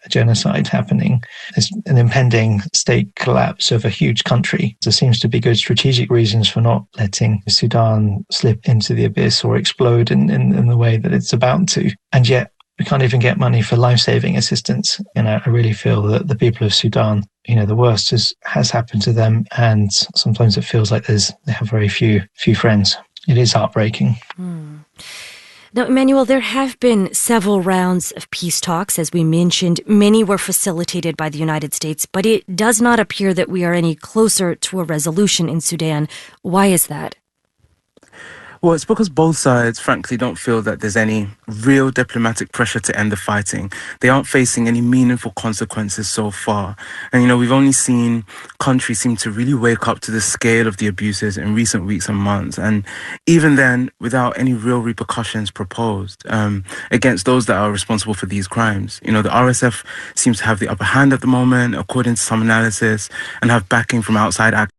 a genocide happening. There's an impending state collapse of a huge country. There seems to be good strategic reasons for not letting Sudan slip into the abyss or explode in the way that it's about to. And yet we can't even get money for life-saving assistance. And I really feel that the people of Sudan, the worst has happened to them. And sometimes it feels like they have very few friends. It is heartbreaking. Now, Emmanuel, there have been several rounds of peace talks, as we mentioned. Many were facilitated by the United States, but it does not appear that we are any closer to a resolution in Sudan. Why is that? Well, it's because both sides, frankly, don't feel that there's any real diplomatic pressure to end the fighting. They aren't facing any meaningful consequences so far. And, we've only seen countries seem to really wake up to the scale of the abuses in recent weeks and months. And even then, without any real repercussions proposed against those that are responsible for these crimes. The RSF seems to have the upper hand at the moment, according to some analysis, and have backing from outside actors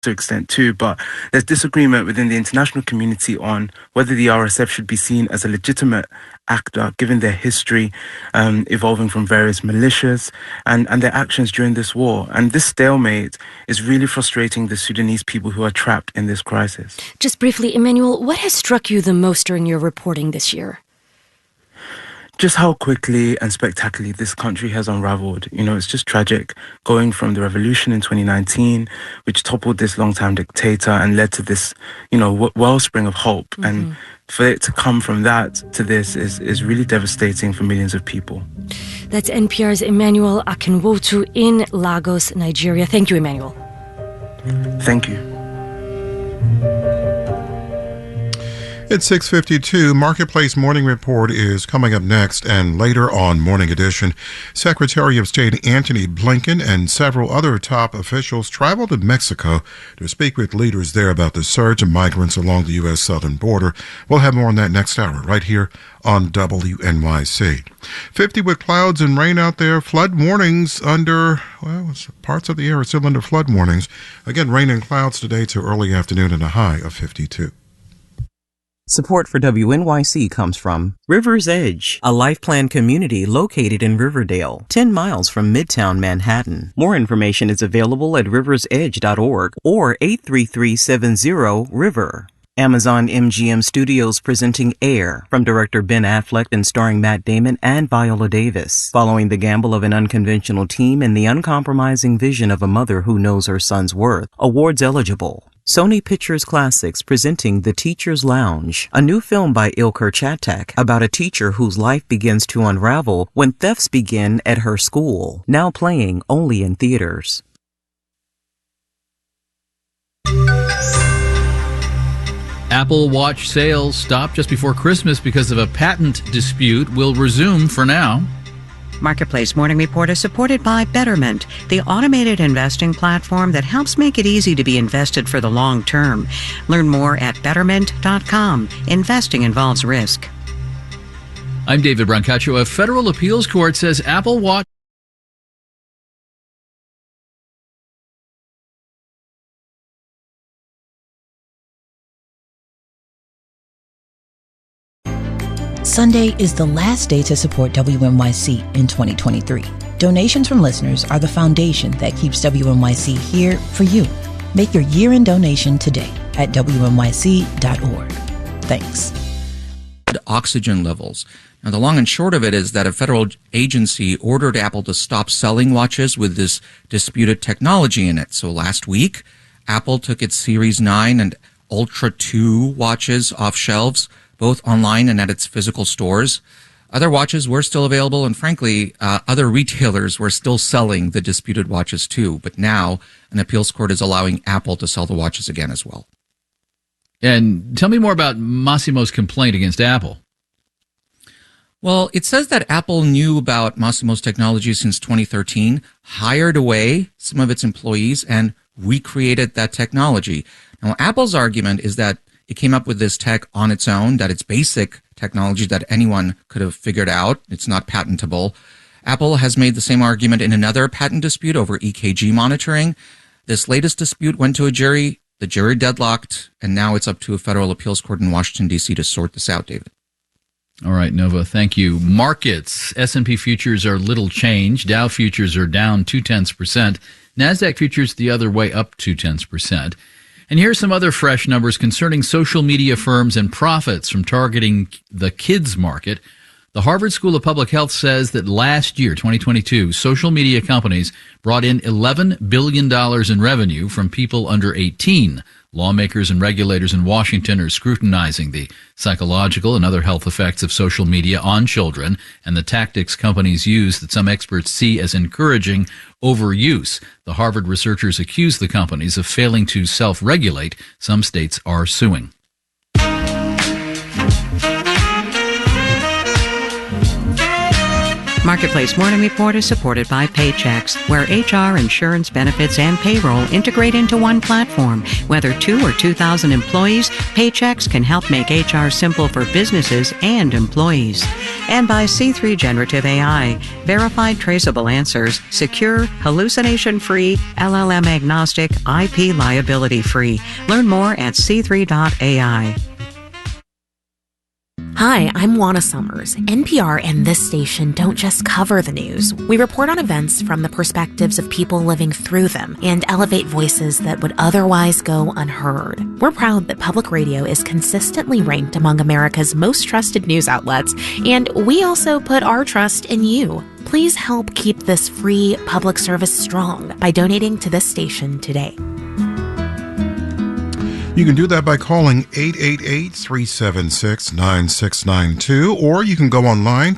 to extent too, but there's disagreement within the international community on whether the RSF should be seen as a legitimate actor, given their history evolving from various militias and their actions during this war. And this stalemate is really frustrating the Sudanese people who are trapped in this crisis. Just briefly, Emmanuel, what has struck you the most during your reporting this year? Just how quickly and spectacularly this country has unraveled. It's just tragic, going from the revolution in 2019, which toppled this long-time dictator and led to this, wellspring of hope. Mm-hmm. And for it to come from that to this is really devastating for millions of people. That's NPR's Emmanuel Akinwotu in Lagos, Nigeria. Thank you, Emmanuel. Thank you. It's 6:52. Marketplace Morning Report is coming up next, and later on Morning Edition, Secretary of State Antony Blinken and several other top officials traveled to Mexico to speak with leaders there about the surge of migrants along the U.S. southern border. We'll have more on that next hour right here on WNYC. 50 with clouds and rain out there. Flood warnings parts of the air are still under flood warnings. Again, rain and clouds today to early afternoon and a high of 52. Support for WNYC comes from River's Edge, a life plan community located in Riverdale, 10 miles from Midtown Manhattan. More information is available at riversedge.org or 833-70-RIVER. Amazon MGM Studios presenting Air from director Ben Affleck and starring Matt Damon and Viola Davis. Following the gamble of an unconventional team and the uncompromising vision of a mother who knows her son's worth. Awards eligible. Sony Pictures Classics presenting The Teacher's Lounge, a new film by Ilker Chattak about a teacher whose life begins to unravel when thefts begin at her school, now playing only in theaters. Apple Watch sales stopped just before Christmas because of a patent dispute. Will resume for now. Marketplace Morning Report is supported by Betterment, the automated investing platform that helps make it easy to be invested for the long term. Learn more at Betterment.com. Investing involves risk. I'm David Brancaccio. A federal appeals court says Apple Watch Sunday is the last day to support WNYC in 2023. Donations from listeners are the foundation that keeps WNYC here for you. Make your year-end donation today at WNYC.org. Thanks. Oxygen levels. Now, the long and short of it is that a federal agency ordered Apple to stop selling watches with this disputed technology in it. So last week, Apple took its Series 9 and Ultra 2 watches off shelves, both online and at its physical stores. Other watches were still available, and frankly, other retailers were still selling the disputed watches too. But now, an appeals court is allowing Apple to sell the watches again as well. And tell me more about Massimo's complaint against Apple. Well, it says that Apple knew about Massimo's technology since 2013, hired away some of its employees, and recreated that technology. Now, Apple's argument is that it came up with this tech on its own, that it's basic technology that anyone could have figured out. It's not patentable. Apple has made the same argument in another patent dispute over EKG monitoring. This latest dispute went to a jury. The jury deadlocked, and now it's up to a federal appeals court in Washington, D.C. to sort this out, David. All right, Nova, thank you. Markets. S&P futures are little change. Dow futures are down 0.2%. NASDAQ futures the other way, up 0.2%. And here's some other fresh numbers concerning social media firms and profits from targeting the kids market. The Harvard School of Public Health says that last year, 2022, social media companies brought in $11 billion in revenue from people under 18. Lawmakers and regulators in Washington are scrutinizing the psychological and other health effects of social media on children and the tactics companies use that some experts see as encouraging overuse. The Harvard researchers accuse the companies of failing to self-regulate. Some states are suing. Marketplace Morning Report is supported by Paychex, where HR, insurance, benefits, and payroll integrate into one platform. Whether 2 or 2,000 employees, Paychex can help make HR simple for businesses and employees. And by C3 Generative AI, verified traceable answers, secure, hallucination-free, LLM-agnostic, IP liability-free. Learn more at c3.ai. Hi, I'm Juana Summers. NPR and this station don't just cover the news. We report on events from the perspectives of people living through them and elevate voices that would otherwise go unheard. We're proud that public radio is consistently ranked among America's most trusted news outlets, and we also put our trust in you. Please help keep this free public service strong by donating to this station today. You can do that by calling 888-376-9692, or you can go online